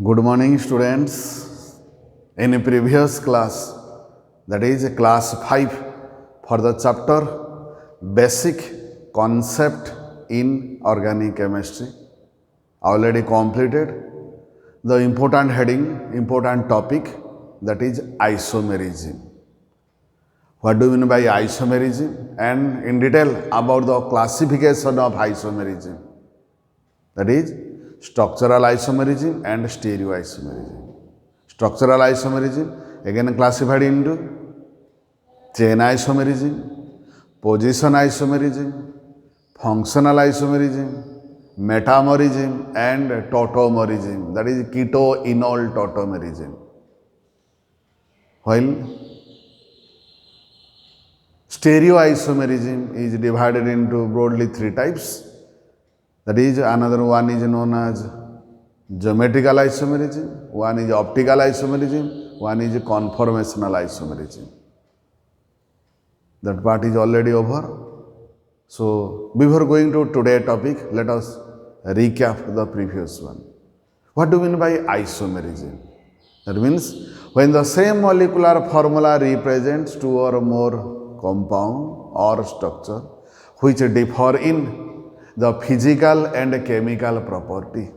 Good morning, students. In a previous class, that is class 5 for the chapter Basic Concept in Organic Chemistry, already completed the important heading, important topic, that is isomerism. What do you mean by isomerism? And in detail about the classification of isomerism, that is structural isomerism and stereoisomerism. Structural isomerism again classified into chain isomerism, position isomerism, functional isomerism, metamerism and tautomerism, that is keto-enol tautomerism. While stereoisomerism is divided into broadly three types. That is, another one is known as geometrical isomerism, one is optical isomerism, one is conformational isomerism. That part is already over. So, before going to today's topic, let us recap the previous one. What do you mean by isomerism? That means when the same molecular formula represents two or more compound or structure which differ in the physical and chemical property,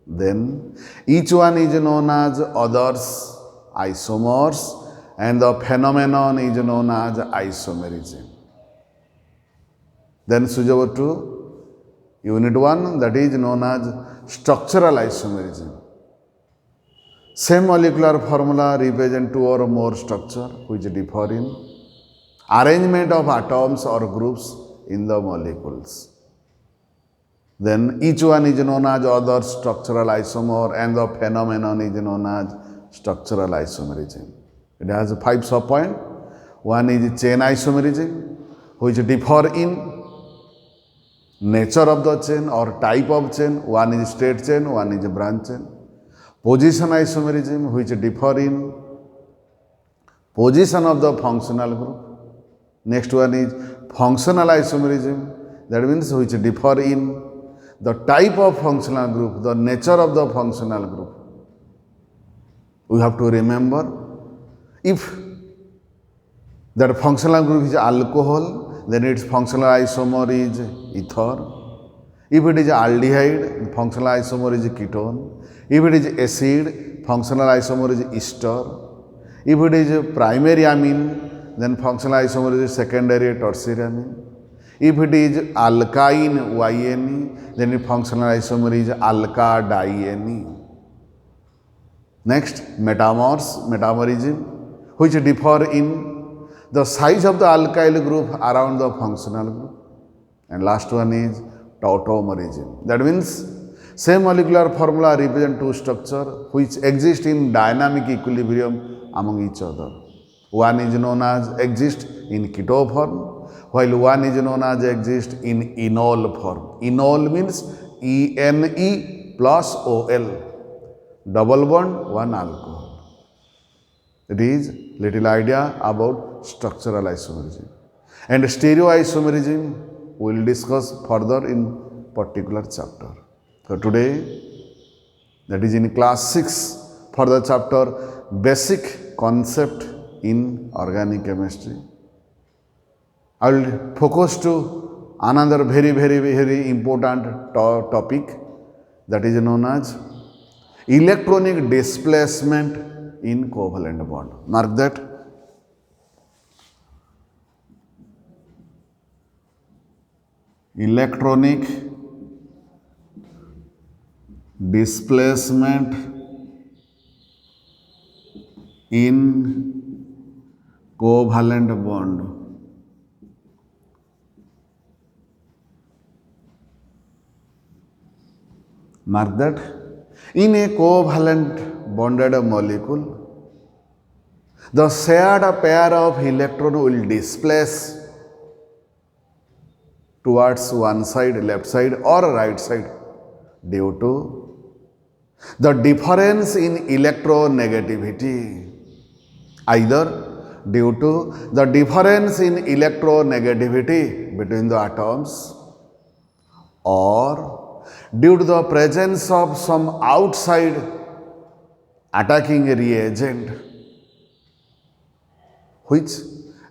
then each one is known as others isomers and the phenomenon is known as isomerism. Then switch over to unit 1, that is known as structural isomerism. Same molecular formula represent two or more structure which differ in arrangement of atoms or groups in the molecules. Then each one is known as other structural isomer and the phenomenon is known as structural isomerism. It has 5 subpoints. One is chain isomerism, which differ in nature of the chain or type of chain. One is straight chain, one is branch chain. Position isomerism, which differ in position of the functional group. Next one is functional isomerism, that means which differ in the type of functional group, the nature of the functional group. We have to remember, if that functional group is alcohol, then its functional isomer is ether. If it is aldehyde, the functional isomer is ketone. If it is acid, functional isomer is ester. If it is primary amine, then functional isomer is secondary tertiary amine. If it is alkyne YNE, then the functional isomer is alka-diene. Next, metamerism, which differ in the size of the alkyl group around the functional group. And last one is tautomerism. That means same molecular formula represent two structures which exist in dynamic equilibrium among each other. One is known as exist in keto form, while one is known as exist in enol form. Enol means ENE plus OL, double bond, one alcohol. It is little idea about structural isomerism. And stereoisomerism we will discuss further in particular chapter. So today, that is in class 6 for the chapter Basic Concept in Organic Chemistry. I will focus to another very important topic, that is known as electronic displacement in covalent bond. Mark that. Electronic displacement in covalent bond. Mark that. In a covalent bonded molecule, the shared pair of electrons will displace towards one side, left side or right side due to the difference in electronegativity, either due to the difference in electronegativity between the atoms or due to the presence of some outside attacking reagent which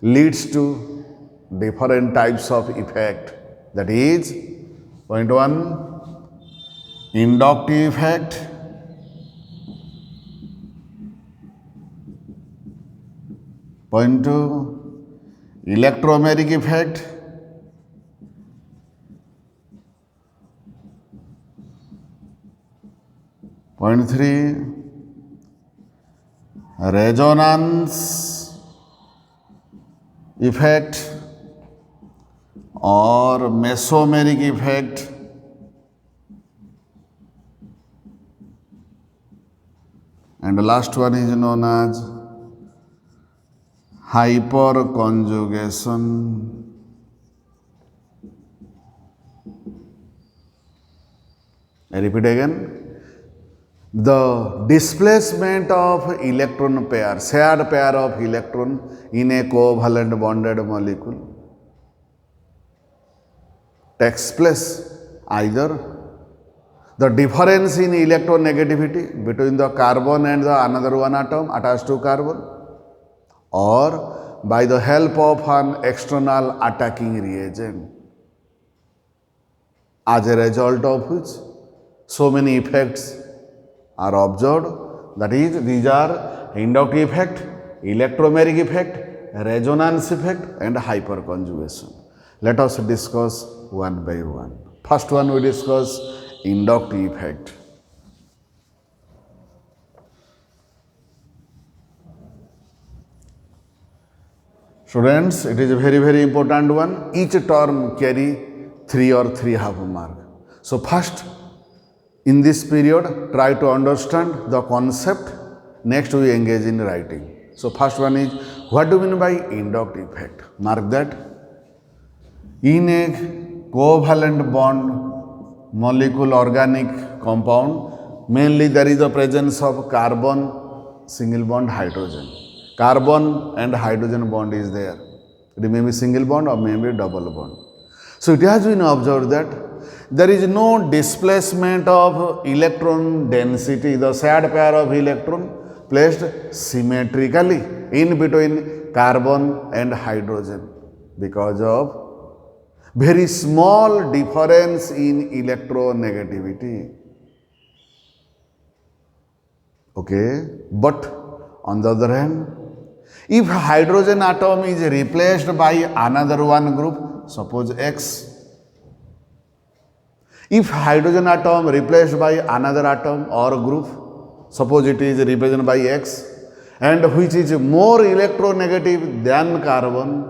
leads to different types of effect. That is, point 1, inductive effect. Point 2, electromeric effect. Point 3, resonance effect or mesomeric effect. And the last one is known as hyperconjugation. I repeat again. The displacement of electron pair, shared pair of electron in a covalent bonded molecule takes place either the difference in electronegativity between the carbon and the another one atom attached to carbon, or by the help of an external attacking reagent, as a result of which so many effects are observed. That is, these are inductive effect, electromeric effect, resonance effect and hyperconjugation. Let us discuss one by one. First one we discuss inductive effect. Students, it is a very important one. Each term carry 3 or 3.5 mark. So first, in this period, try to understand the concept. Next, we engage in writing. So first one is, what do you mean by inductive effect? Mark that. In a covalent bond molecule organic compound, mainly there is the presence of carbon, single bond, hydrogen. Carbon and hydrogen bond is there. It may be single bond or maybe double bond. So it has been observed that there is no displacement of electron density, the shared pair of electron placed symmetrically in between carbon and hydrogen because of very small difference in electronegativity. Okay, but on the other hand, if hydrogen atom is replaced by another one group, suppose X, if hydrogen atom replaced by another atom or group, suppose it is represented by X, and which is more electronegative than carbon,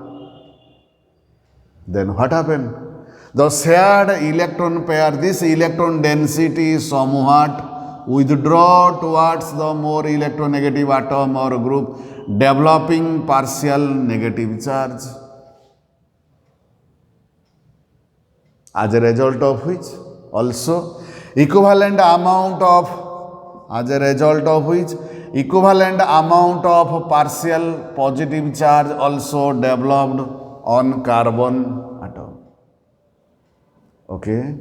then what happened? The shared electron pair, this electron density somewhat withdraw towards the more electronegative atom or group, developing partial negative charge. As a result of which, also equivalent amount of partial positive charge also developed on carbon atom. Okay.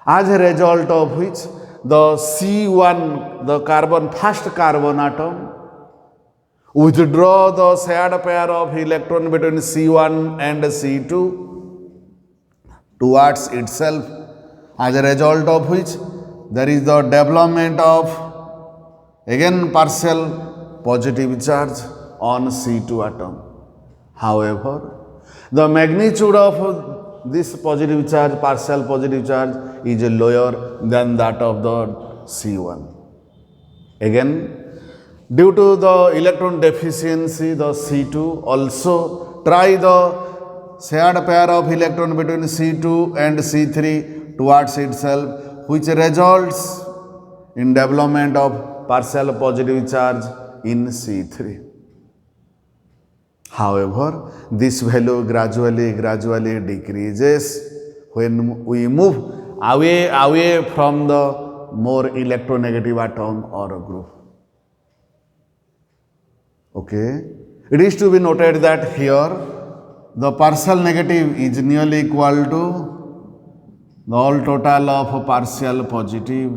As a result of which, the C1, the first carbon atom, withdraw the shared pair of electron between C1 and C2 towards itself, as a result of which there is the development of again partial positive charge on C2 atom. However, the magnitude of this positive charge, partial positive charge, is lower than that of the C1. Again, due to the electron deficiency, the C2 also try the shared pair of electron between C2 and C3 towards itself, which results in development of partial positive charge in C3. However, this value gradually decreases when we move away from the more electronegative atom or group. Okay, it is to be noted that here the partial negative is nearly equal to the whole total of partial positive.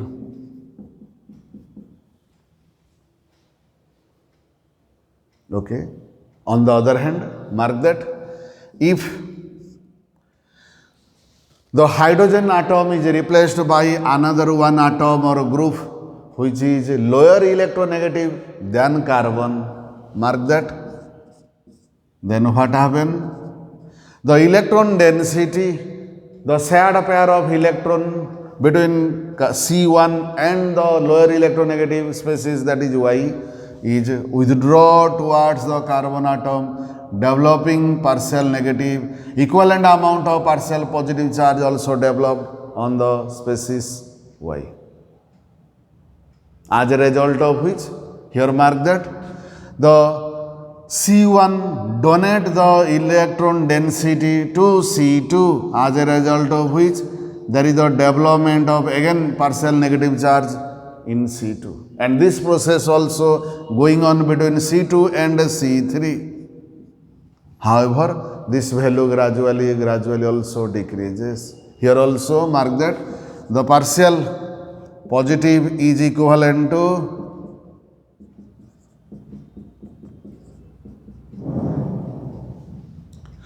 Okay. On the other hand, mark that if the hydrogen atom is replaced by another one atom or group which is lower electronegative than carbon, mark that, then what happen? The electron density, the shared pair of electron between C1 and the lower electronegative species, that is Y, is withdraw towards the carbon atom, developing partial negative. Equivalent amount of partial positive charge also developed on the species Y. As a result of which, here mark that, the C1 donate the electron density to C2, as a result of which there is a development of again partial negative charge in C2. And this process also going on between C2 and C3. However, this value gradually also decreases. Here also mark that the partial positive is equivalent to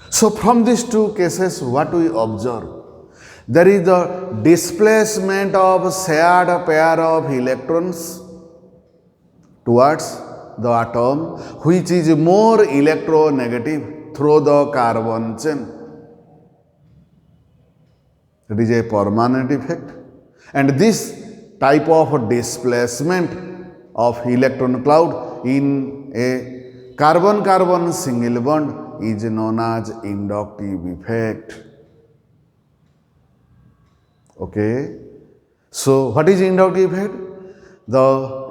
So from these two cases, what we observe? There is the displacement of shared pair of electrons towards the atom, which is more electronegative through the carbon chain. It is a permanent effect. And this type of displacement of electron cloud in a carbon-carbon single bond is known as inductive effect. Okay. So what is inductive effect?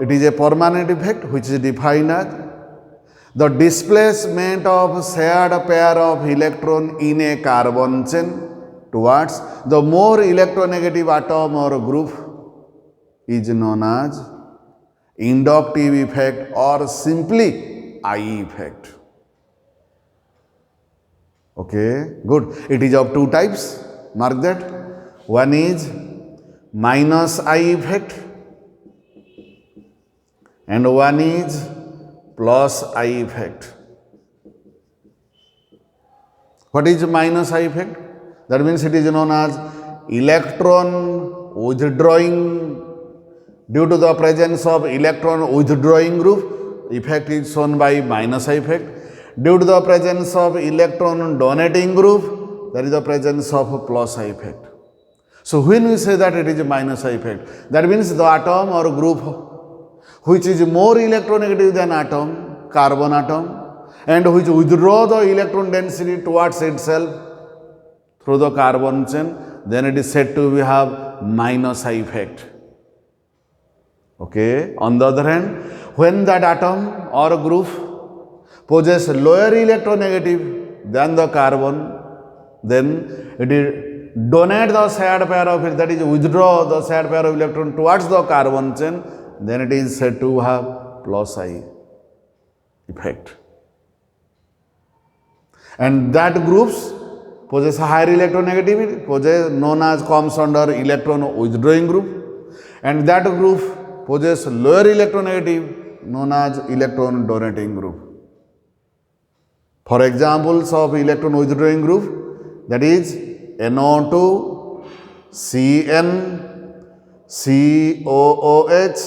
It is a permanent effect which is defined as the displacement of shared pair of electron in a carbon chain towards the more electronegative atom or group is known as inductive effect or simply I effect. Okay, good. It is of two types. Mark that. One is minus I effect and one is plus I effect. What is minus I effect? That means it is known as electron withdrawing due to the presence of electron withdrawing group. Effect is shown by minus I effect. Due to the presence of electron donating group, there is the presence of plus I effect. So when we say that it is a minus I effect, that means the atom or group which is more electronegative than atom, carbon atom, and which withdraw the electron density towards itself through the carbon chain, then it is said to have minus I effect. Okay. On the other hand, when that atom or group possess lower electronegative than the carbon, then it is donate the shared pair of it, that is withdraw the shared pair of electron towards the carbon chain, then it is said to have plus I effect. And that groups possess higher electronegativity, comes under electron withdrawing group, and that group possess lower electronegative known as electron donating group. For examples of electron withdrawing group, that is NO2, CN, COOH,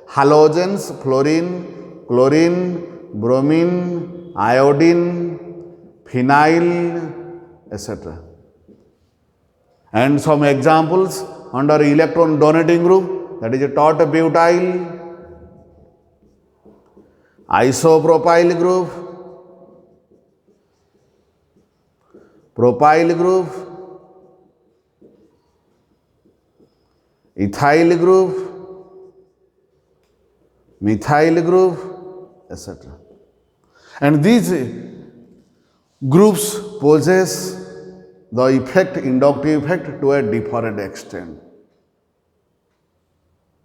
halogens, fluorine, chlorine, bromine, iodine, phenyl, etc. And some examples under electron donating group, that is a taubutyl, isopropyl group, propyl group, ethyl group, methyl group, etc. And these groups possess the effect, inductive effect, to a different extent.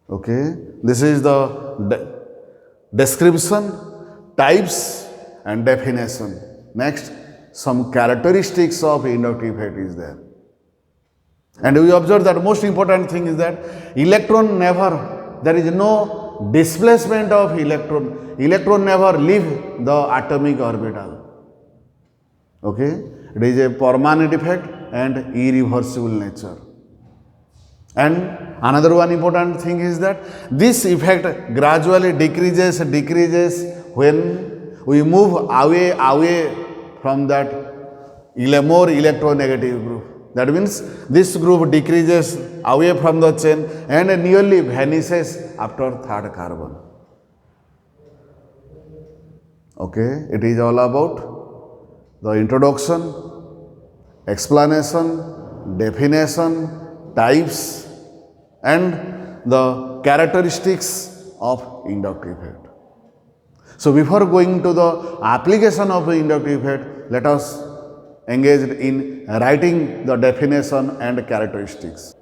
Okay, this is the description, types and definition. Next, some characteristics of inductive effect is there. And we observe that most important thing is that electron never, there is no displacement of electron. Electron never leave the atomic orbital. Okay, it is a permanent effect and irreversible nature. And another one important thing is that this effect gradually decreases when we move away from that more electronegative group. That means this group decreases away from the chain and nearly vanishes after third carbon. Okay, it is all about the introduction, explanation, definition, types, and the characteristics of inductive effect. So before going to the application of the inductive effect, let us engage in writing the definition and characteristics.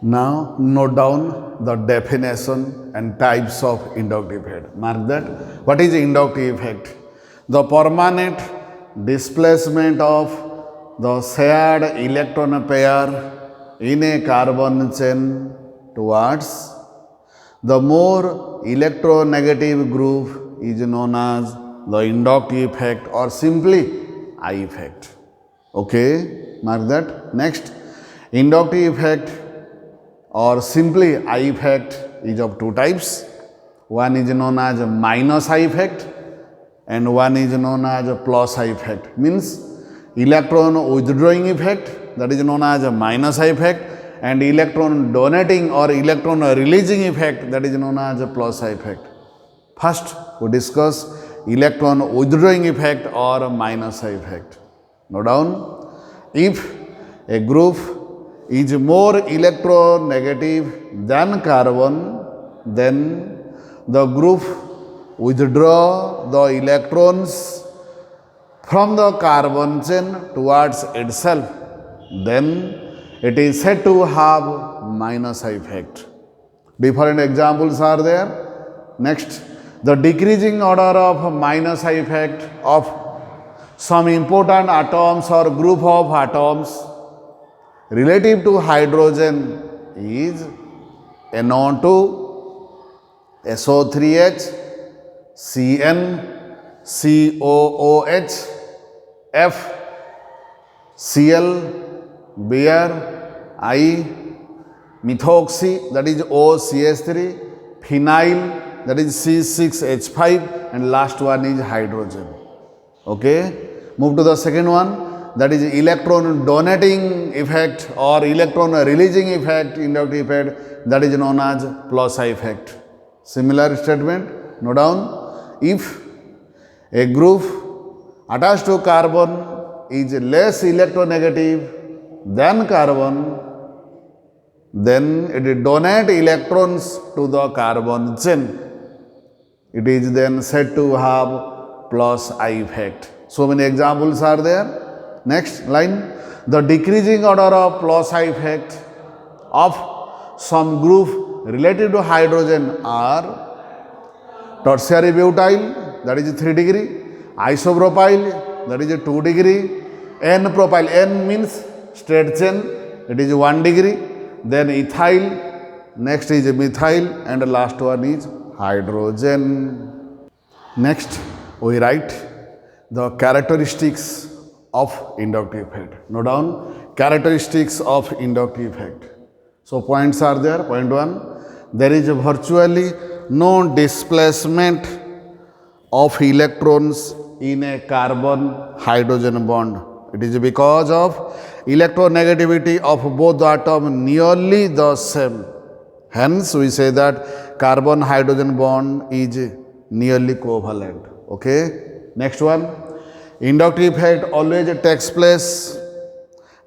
Now note down the definition and types of inductive effect. Mark that. What is inductive effect? The permanent displacement of the shared electron pair in a carbon chain towards the more electronegative group is known as the inductive effect or simply I effect. Okay, mark that. Next, inductive effect or simply I effect is of two types. One is known as minus I effect and one is known as plus I effect. Means electron withdrawing effect, that is known as minus I effect, and electron donating or electron releasing effect, that is known as plus I effect. First, we discuss electron withdrawing effect or minus I effect. Note down, if a group is more electronegative than carbon, then the group withdraw the electrons from the carbon chain towards itself, then it is said to have minus I effect. Different examples are there. Next, the decreasing order of minus I effect of some important atoms or group of atoms relative to hydrogen is NO2, SO3H, CN, COOH, F, Cl, Beer, I, methoxy, that is OCH3, phenyl, that is C6H5, and last one is hydrogen. Okay, move to the second one, that is electron donating effect or electron releasing effect, inductive effect, that is known as plus I effect. Similar statement, note down, if a group attached to carbon is less electronegative than carbon, then it will donate electrons to the carbon chain. It is then said to have plus I effect. So many examples are there. Next line, the decreasing order of plus I effect of some group related to hydrogen are tertiary butyl, that is 3 degree, isopropyl, that is 2 degree, N-propyl, N means straight chain, it is 1 degree, then ethyl, next is methyl, and the last one is hydrogen. Next, we write the characteristics of inductive effect. Note down, characteristics of inductive effect. So points are there. Point 1, there is virtually no displacement of electrons in a carbon-hydrogen bond. It is because of electronegativity of both the atoms nearly the same. Hence, we say that carbon-hydrogen bond is nearly covalent. Okay. Next one, inductive effect always takes place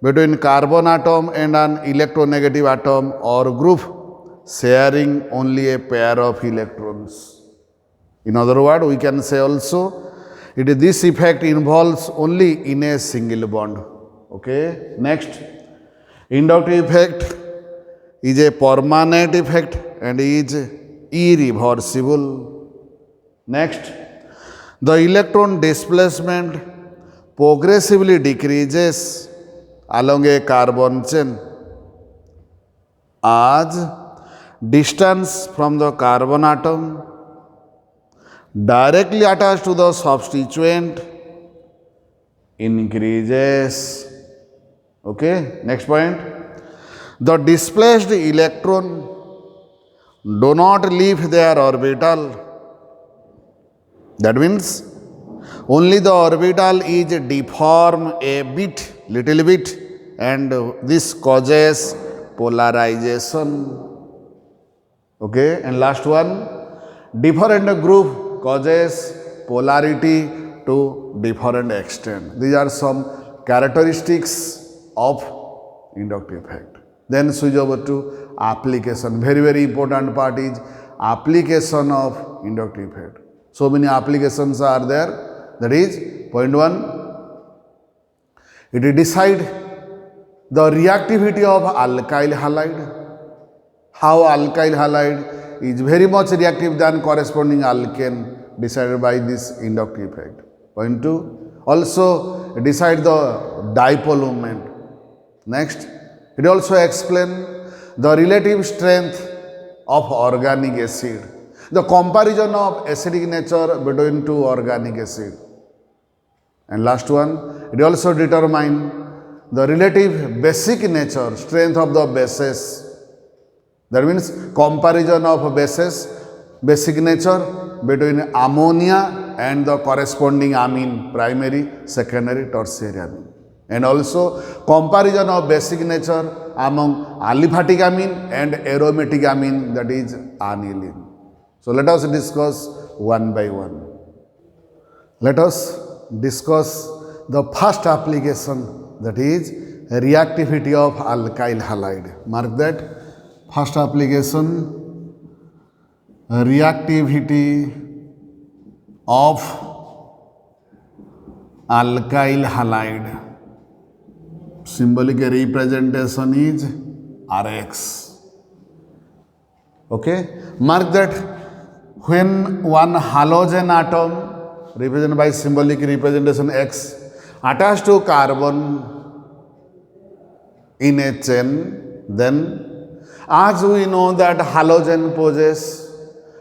between carbon atom and an electronegative atom or group sharing only a pair of electrons. In other words, we can say also, this effect involves only in a single bond. Okay. Next, inductive effect is a permanent effect and is irreversible. Next, the electron displacement progressively decreases along a carbon chain as distance from the carbon atom directly attached to the substituent increases. Okay, next point. The displaced electron do not leave their orbital. That means only the orbital is deformed a bit, little bit, and this causes polarization. Okay, and last one, different group causes polarity to different extent. These are some characteristics of inductive effect. Then switch over to application. Very, very important part is application of inductive effect. So many applications are there. That is, point one, it decides the reactivity of alkyl halide. How alkyl halide is very much reactive than corresponding alkane, decided by this inductive effect. Point two, also decide the dipole moment. Next, it also explains the relative strength of organic acid, the comparison of acidic nature between two organic acid. And last one, it also determines the relative basic nature, strength of the bases. That means comparison of bases, basic nature between ammonia and the corresponding amine, primary, secondary, tertiary amine. And also comparison of basic nature among aliphatic amine and aromatic amine, that is aniline. So let us discuss one by one. Let us discuss the first application, that is reactivity of alkyl halide. Mark that. First application, reactivity of alkyl halide. Symbolic representation is Rx. Okay, mark that when one halogen atom represented by symbolic representation X attached to carbon in a chain, then as we know that halogen possesses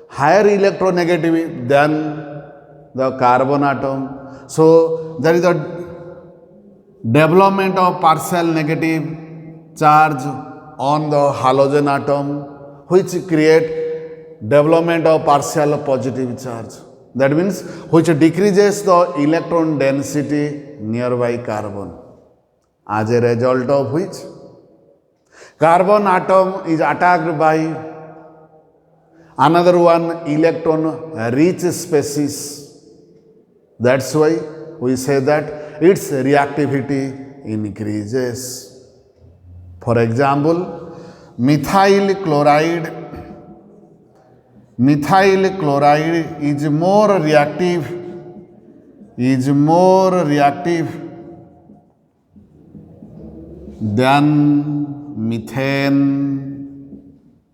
higher electronegativity than the carbon atom, so there is a development of partial negative charge on the halogen atom, which create development of partial positive charge. That means which decreases the electron density nearby carbon. As a result of which, carbon atom is attacked by another one electron rich species. That's why we say that its reactivity increases. For example, methyl chloride is more reactive than methane,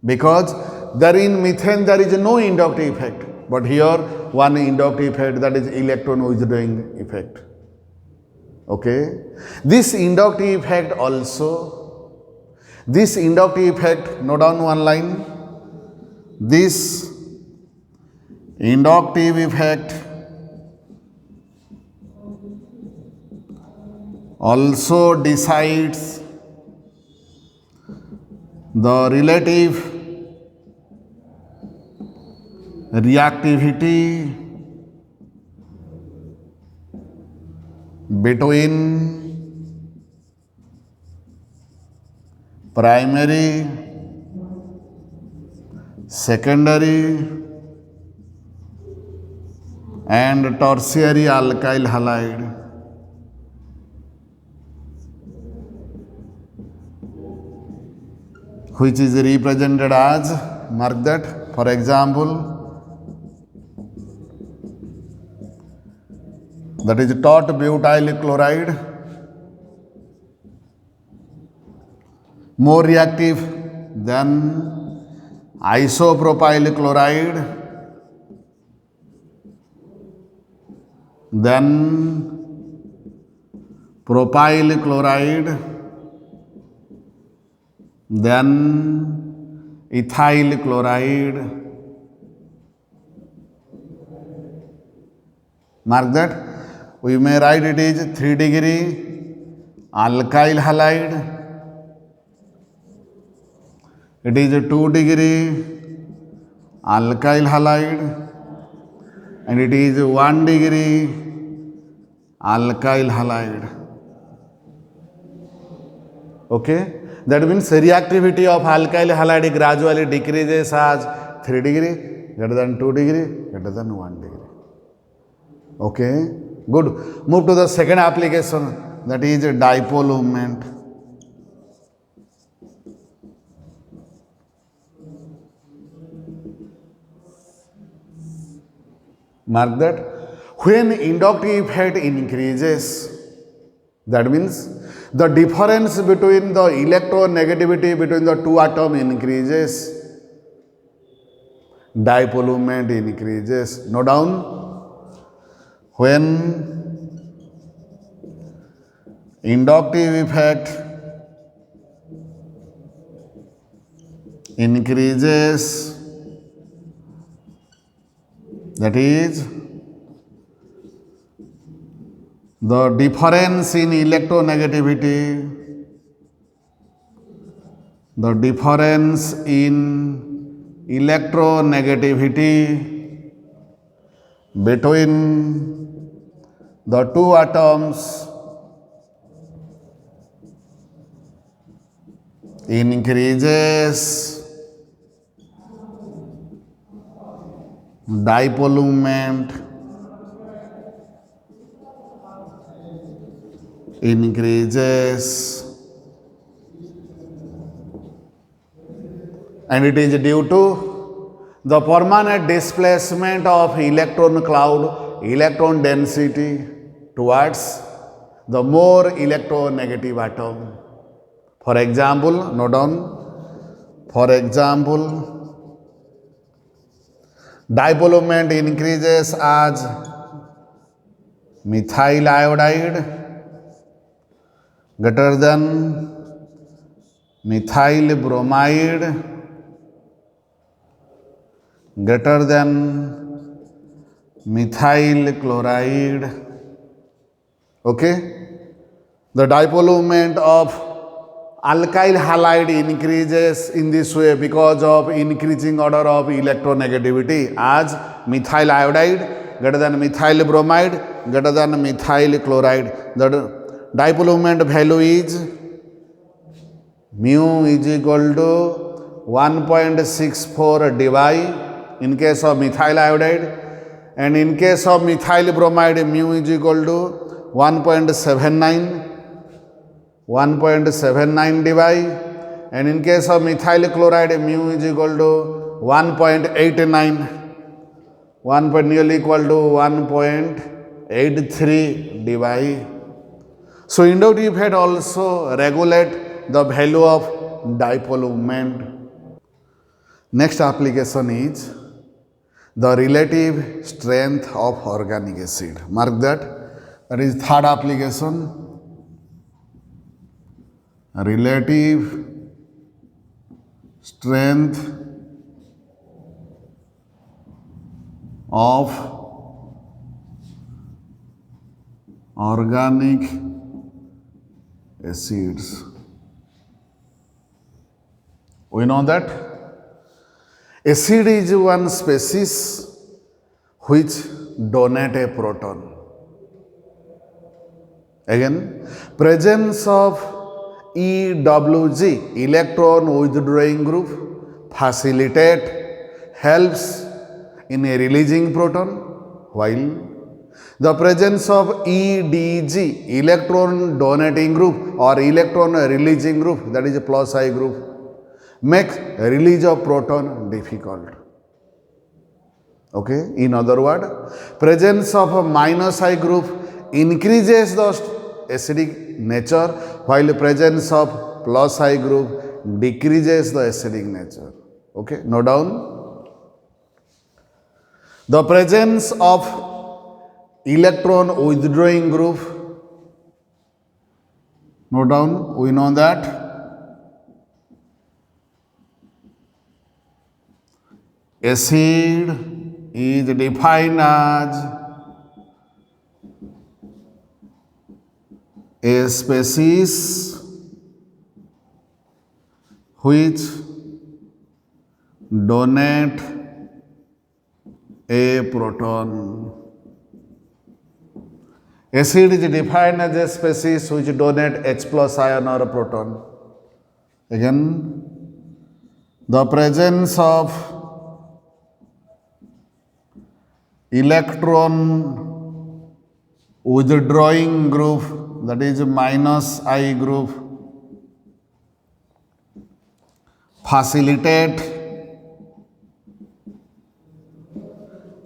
because there in methane there is no inductive effect, but here one inductive effect, that is electron withdrawing effect. Okay, this inductive effect note down one line, this inductive effect also decides the relative reactivity between primary, secondary and tertiary alkyl halide. Which is represented as, mark that, for example, that is taught butyl chloride, more reactive than isopropyl chloride, then propyl chloride, then ethyl chloride. Mark that. We may write it is 3 degree alkyl halide. It is a 2 degree alkyl halide, and it is 1 degree alkyl halide. Okay, that means reactivity of alkyl halide gradually decreases as 3 degree, greater than 2 degree, greater than 1 degree. Okay, good. Move to the second application, that is dipole movement. Mark that. When inductive effect increases, that means the difference between the electronegativity between the two atoms increases, dipole moment increases. Note down, when inductive effect increases, that is the difference in electronegativity, the difference in electronegativity between the two atoms increases, dipole moment increases, and it is due to the permanent displacement of electron cloud, electron density towards the more electronegative atom. For example, note down, for example, dipole moment increases as methyl iodide greater than methyl bromide greater than methyl chloride. Okay, the dipole moment of alkyl halide increases in this way because of increasing order of electronegativity, as methyl iodide greater than methyl bromide greater than methyl chloride. The dipole moment value is mu is equal to 1.64 dBi in case of methyl iodide, and in case of methyl bromide mu is equal to 1.79 dBi, and in case of methyl chloride mu is equal to 1.89, nearly equal to 1.83 dBi. So inductive effect also regulate the value of dipole moment. Next application is the relative strength of organic acid. Mark that. That is third application. Relative strength of organic acids. We know that acid is one species which donate a proton. Again, presence of EWG, electron withdrawing group, helps in a releasing proton, while the presence of EDG, electron donating group or electron releasing group, that is a plus I group, makes release of proton difficult. Okay, in other words, presence of a minus I group increases the acidic nature, while presence of plus I group decreases the acidic nature. Okay, note down. The presence of electron withdrawing group, note down, we know that acid is defined as a species which donate a proton. Acid is defined as a species which donate H plus ion or a proton. Again, the presence of electron withdrawing group, that is minus I group, facilitate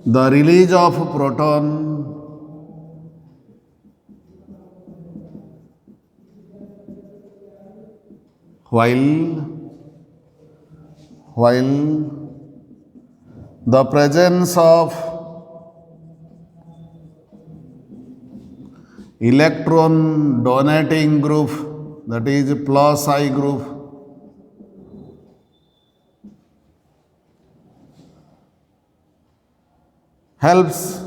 the release of proton while the presence of electron donating group, that is plus I group, helps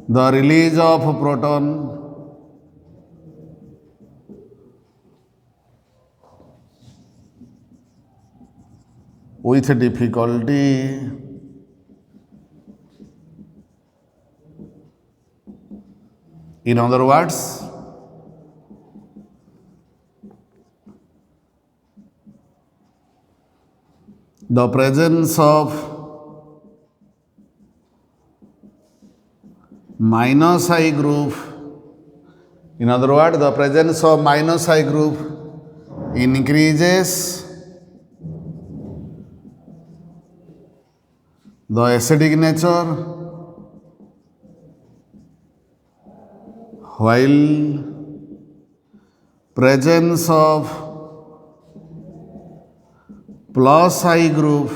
the release of proton with difficulty. In other words, the presence of minus I group, in other words, the presence of minus I group increases the acidic nature, while presence of plus I group,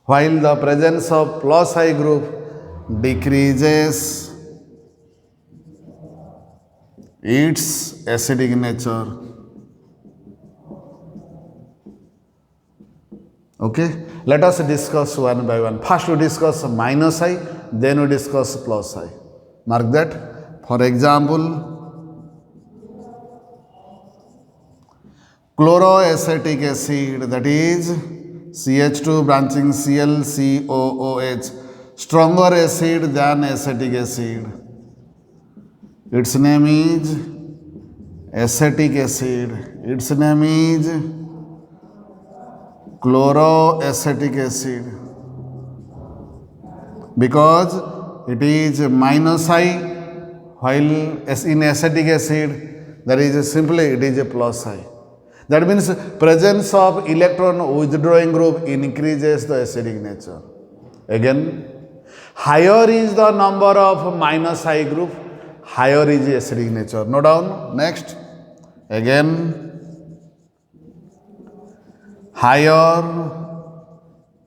while the presence of plus I group decreases its acidic nature. Okay, let us discuss one by one. First we discuss minus I, then we discuss plus I. Mark that. For example, chloroacetic acid, that is CH2 branching Cl COOH, stronger acid than acetic acid. Its name is acetic acid. Its name is chloroacetic acid, because it is minus I, while in acetic acid there is simply it is a plus I. That means presence of electron withdrawing group increases the acidic nature. Again, higher is the number of minus I group, higher is the acidic nature. Note down. Next, again, higher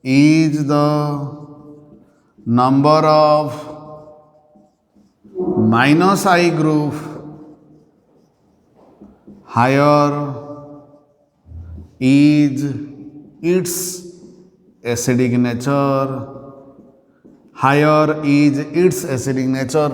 is the number of minus I group, higher is its acidic nature. Higher is its acidic nature.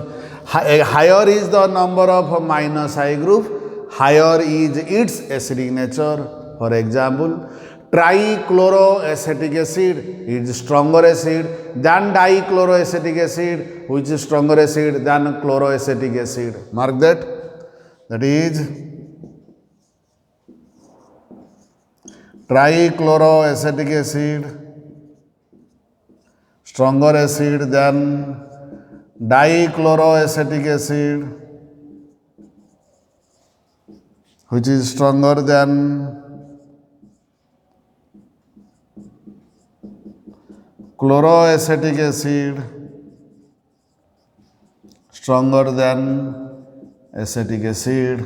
Higher is the number of minus I group, higher is its acidic nature. For example, trichloroacetic acid is stronger acid than dichloroacetic acid, which is stronger acid than chloroacetic acid. Mark that. That is trichloroacetic acid, stronger acid than dichloroacetic acid, which is stronger than chloroacetic acid, stronger than acetic acid.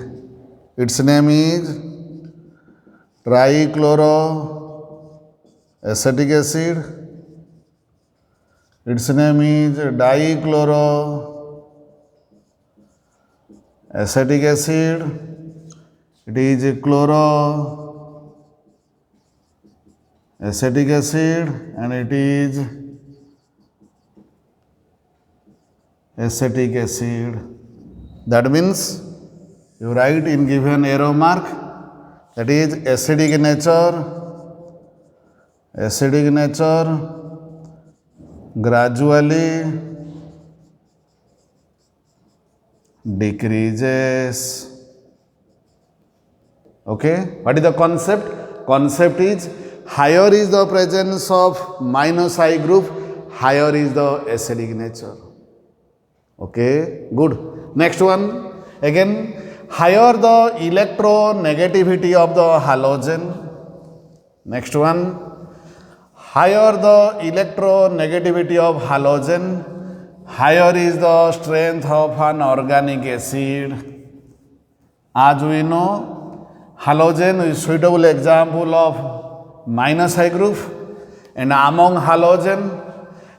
Its name is trichloroacetic acid. Its name is dichloroacetic acid. It is chloroacetic acetic acid and it is acetic acid. That means you write in given arrow mark, that is acidic nature gradually decreases. Okay, what is the concept? Concept is higher is the presence of minus I group, higher is the acidic nature. Okay, good. Next one, again, higher the electronegativity of the halogen. Next one, higher the electronegativity of halogen, higher is the strength of an organic acid. As we know, halogen is suitable example of minus I group, and among halogen,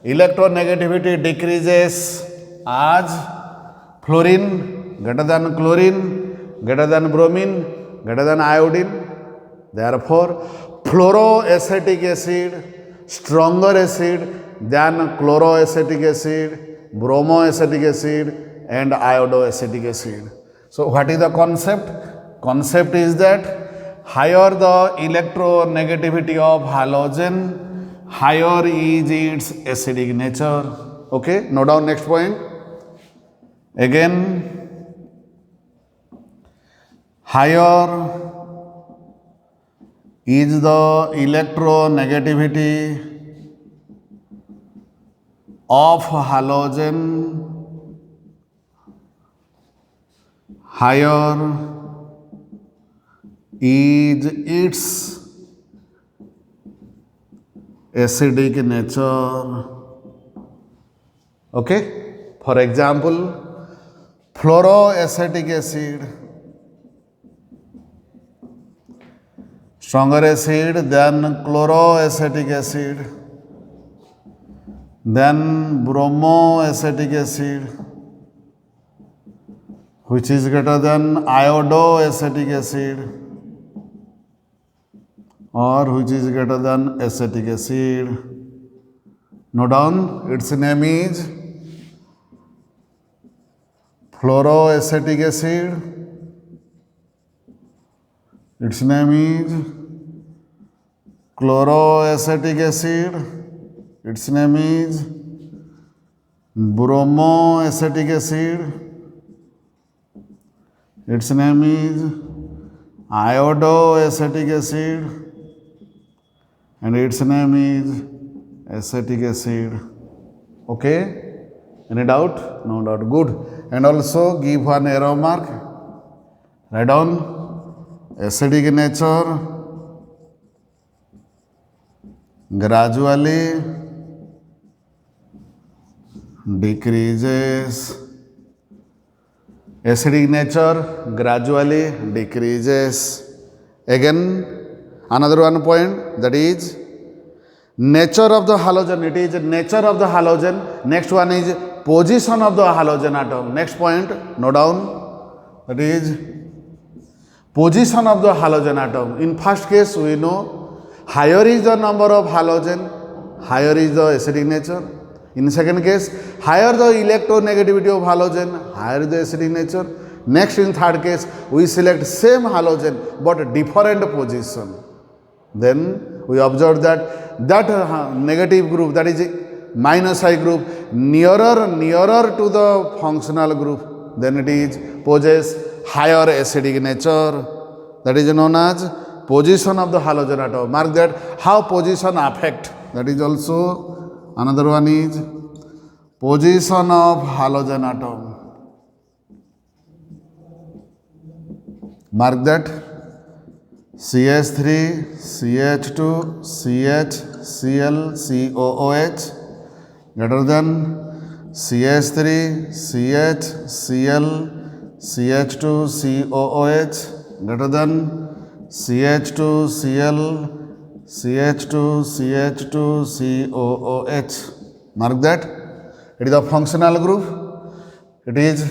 electronegativity decreases as fluorine greater than chlorine, greater than bromine, greater than iodine. Therefore, fluoroacetic acid, stronger acid than chloroacetic acid, bromoacetic acid and iodoacetic acid. So, what is the concept? Concept is that higher the electronegativity of halogen, higher is its acidic nature. Okay, note down next point. Again, higher is the electronegativity of halogen, higher is its acidic nature. Okay, for example, fluoroacetic acid, stronger acid than chloroacetic acid, then bromoacetic acid, which is greater than iodoacetic acid, or which is greater than acetic acid. Note down, its name is fluoroacetic acid, its name is chloroacetic acid, its name is bromoacetic acid, its name is iodoacetic acid, and its name is acetic acid. Okay? Any doubt? No doubt. Good. And also give one arrow mark. Write down acidic nature gradually decreases. Acidic nature gradually decreases. Again, another one point, that is nature of the halogen. It is nature of the halogen. Next one is position of the halogen atom. Next point, note down, that is position of the halogen atom. In first case, we know higher is the number of halogen, higher is the acidic nature. In second case, higher the electronegativity of halogen, higher the acidic nature. Next, in third case, we select same halogen but different position. Then we observe that negative group, that is minus I group, nearer to the functional group, then it is possess higher acidic nature. That is known as position of the halogen atom. Mark that how position affect. That is also another one is position of halogen atom. Mark that CH3, CH2, CH, Cl, COOH greater than CH3, CH, Cl, CH2, COOH greater than CH2, Cl, CH2, CH2, COOH. Mark that. It is a functional group. It is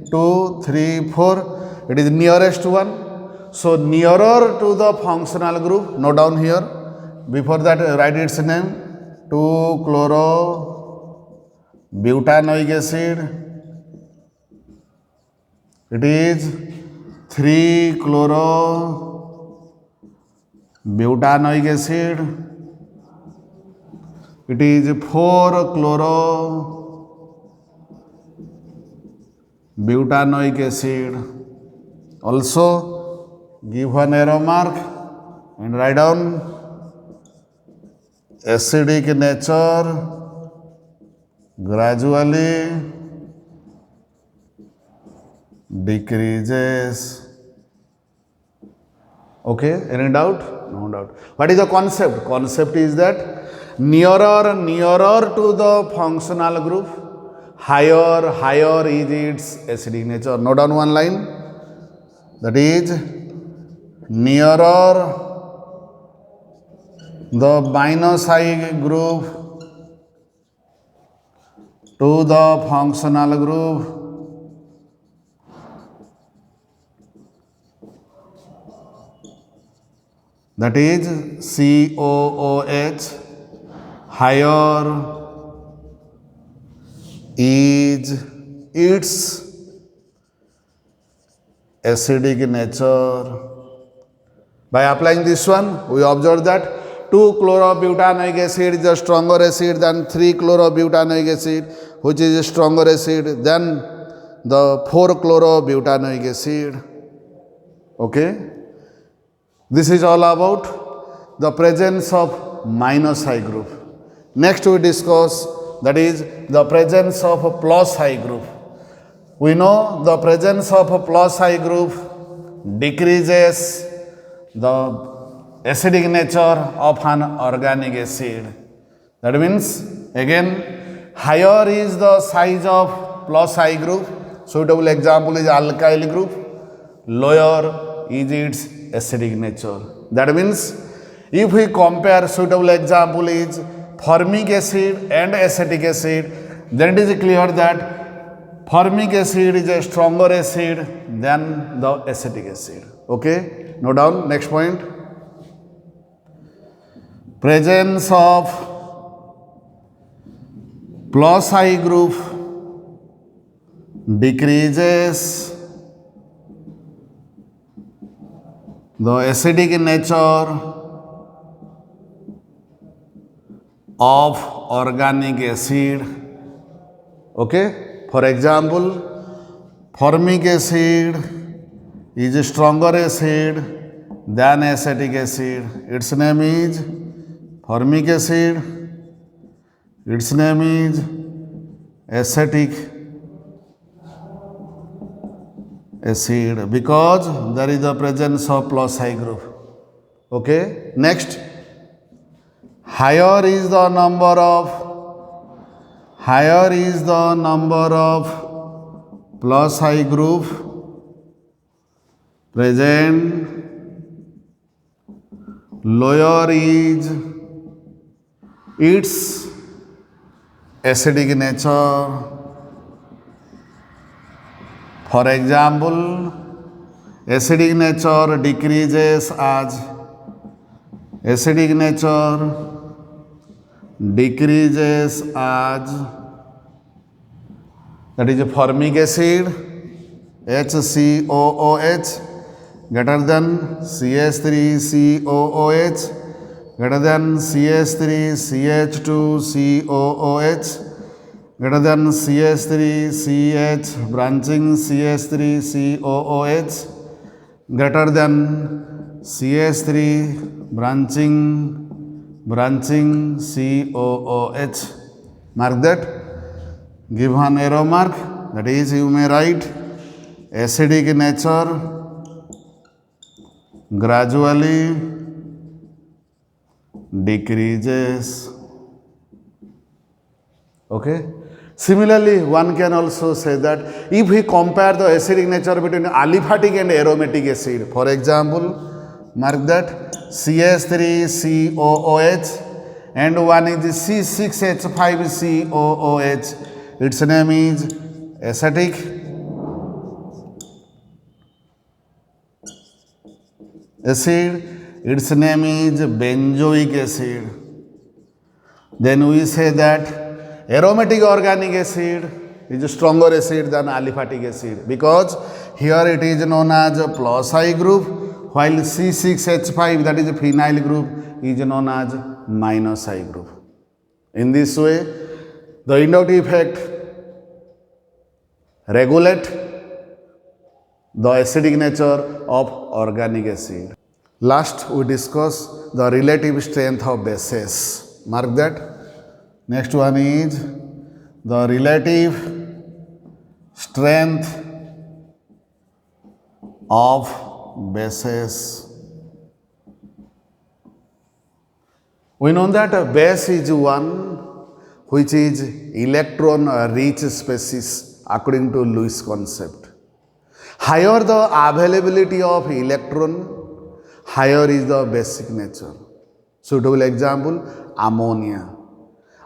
2, 3, 4. It is nearest one. So, nearer to the functional group, note down here, Before that, write its name. 2-chloro-butanoic acid. It is 3-chloro-butanoic acid. It is 4-chloro-butanoic acid. Also, give an arrow mark and write down acidic nature gradually decreases. Okay, any doubt? No doubt. What is the concept? Concept is that nearer to the functional group, higher is its acidic nature. Note down one line. That is, nearer the Binocyc group to the functional group, that is COOH, higher is its acidic nature. By applying this one, we observe that 2-chloro-butanoic acid is a stronger acid than 3-chloro-butanoic acid, which is a stronger acid than the 4-chloro-butanoic acid. Okay? This is all about the presence of Minocyc group. Next we discuss, that is the presence of a plus I group. We know the presence of a plus I group decreases the acidic nature of an organic acid. That means, again, higher is the size of plus I group. Suitable example is alkyl group. Lower is its acidic nature. That means, if we compare, suitable example is formic acid and acetic acid, then it is clear that formic acid is a stronger acid than the acetic acid. Okay? Note down. Next point. Presence of plus I group decreases the acidic nature of organic acid. Okay? For example, formic acid is a stronger acid than acetic acid. Its name is formic acid. Its name is acetic acid because there is the presence of plus I group. Okay? Next, higher is the number of plus I group present, lower is its acidic nature. For example, acidic nature decreases as that is a formic acid HCOOH greater than CH3COOH greater than CH3CH2COOH greater than CH3CH branching CH3COOH greater than CH3 branching COOH. Mark that. Give an arrow mark. That is, you may write acidic nature gradually decreases. Okay. Similarly, one can also say that if we compare the acidic nature between aliphatic and aromatic acid, for example, mark that CH3COOH and one is C6H5COOH. Its name is acetic acid, its name is benzoic acid. Then we say that aromatic organic acid is a stronger acid than aliphatic acid because here it is known as a plus I group, while C6H5, that is a phenyl group, is known as minus I group. In this way, the inductive effect regulate the acidic nature of organic acid. Last, we discuss the relative strength of bases. Mark that. Next one is the relative strength of bases. We know that a base is one which is electron rich species according to Lewis concept. Higher the availability of electron, higher is the basic nature. Suitable example, ammonia.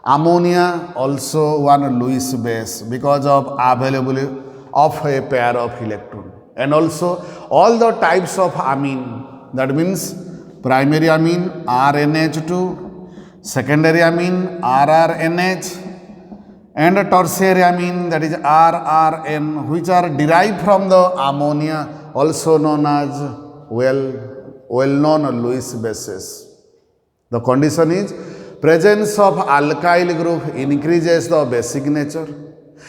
Ammonia also one Lewis base because of availability of a pair of electron. And also all the types of amine, that means primary amine RNH2, secondary amine RRNH, and tertiary amine, that is RRN, which are derived from the ammonia, also known as well-known Lewis bases. The condition is presence of alkyl group increases the basic nature.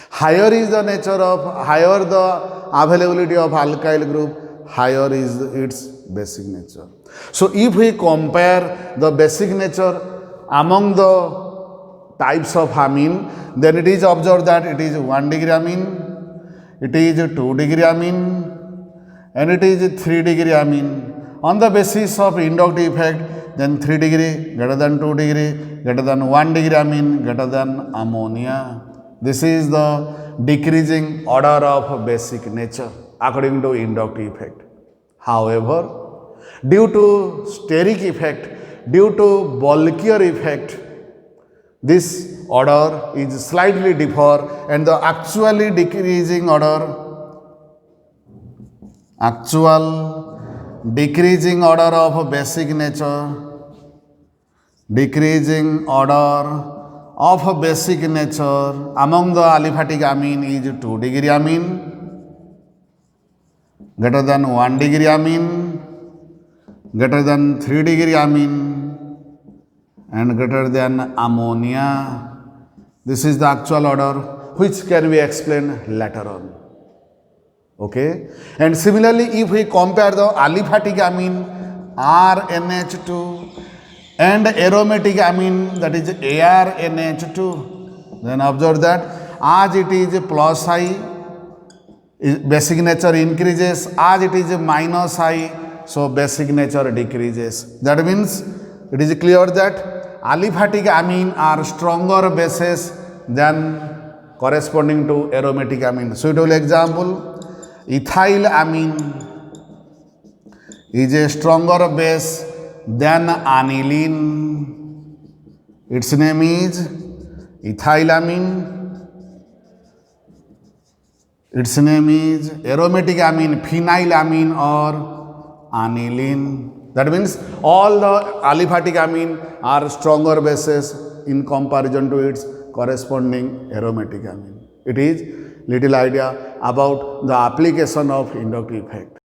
Higher is the nature of, higher the availability of alkyl group, higher is its basic nature. So if we compare the basic nature among the types of amine, then it is observed that it is 1 degree amine, it is 2 degree amine, and it is 3 degree amine. On the basis of inductive effect, then 3 degree greater than 2 degree greater than 1 degree amine greater than ammonia. This is the decreasing order of basic nature according to inductive effect. However, due to steric effect, due to bulkier effect, this order is slightly differ, and the actual decreasing order of basic nature, decreasing order of basic nature among the aliphatic amine is 2 degree amine greater than 1 degree amine greater than 3 degree amine and greater than ammonia. This is the actual order which can be explained later on. Okay, and similarly if we compare the aliphatic amine RNH2 and aromatic amine, that is ARNH2, then observe that as it is plus I, basic nature increases, as it is minus I, so basic nature decreases. That means it is clear that aliphatic amine are stronger bases than corresponding to aromatic amine. Suitable example, ethyl amine is a stronger base than aniline. Its name is ethylamine. Its name is aromatic amine, phenylamine or aniline. That means all the aliphatic amine are stronger bases in comparison to its corresponding aromatic amine. It is little idea about the application of inductive effect.